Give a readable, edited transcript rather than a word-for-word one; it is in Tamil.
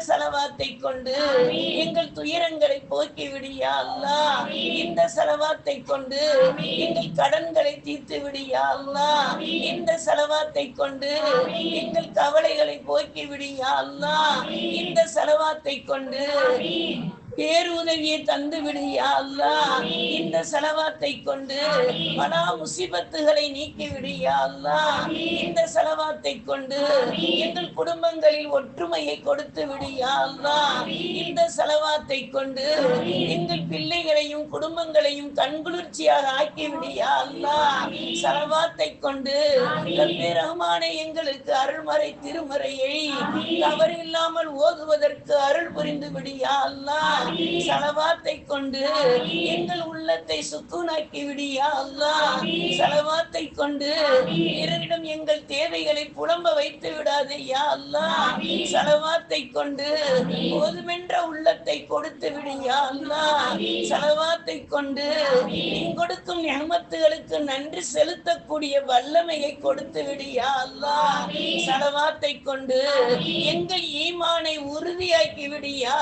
செலவாத்தை கொண்டு எங்கள் துயரங்களை போக்கி விடியா அல்லாஹ். இந்த செலவாத்தை கொண்டு எங்கள் கடன்களை தீர்த்து விடியா அல்லாஹ். இந்த செலவாத்தை கொண்டு எங்கள் கவலைகளை போக்கி விடியா அல்லாஹ். இந்த செலவாத்தை கொண்டு பேருதவியை தந்து விடியா அல்லாஹ். இந்த செலவாத்தை கொண்டு பலா முசிபத்துகளை நீக்கி விடியா அல்லாஹ். இந்த செலவாத்தை கொண்டு எங்கள் குடும்பங்களில் ஒற்றுமையை கொடுத்து விடியா அல்லாஹ். இந்த செலவாத்தை கொண்டு எங்கள் பிள்ளைகளையும் குடும்பங்களையும் கண்குளிர்ச்சியாக ஆக்கி விடியா அல்லாஹ். செலவாத்தை கொண்டு ரப்பே ரஹ்மானே எங்களுக்கு அருள்மறை திருமறையை தவறில்லாமல் ஓதுவதற்கு அருள் புரிந்து விடியா அல்லாஹ். செலவாத்தை கொண்டு எங்கள் உள்ளத்தை சுக்கூனாக்கி விடியா அல்லாஹ். செலவாத்தை கொண்டு பிறரிடம் எங்கள் தேவைகளை புலம்ப வைத்து விடாதே யா அல்லாஹ். செலவாத்தை கொண்டு போதுமென்ற உள்ளத்தை கொடுத்து விடியா அல்லாஹ். செலவாத்தை கொண்டு நீ கொடுக்கும் நிஅமத்துகளுக்கு நன்றி செலுத்தக்கூடிய வல்லமையை கொடுத்து விடியா அல்லாஹ். செலவாத்தை கொண்டு எங்கள் ஈமானை உறுதியாக்கி விடியா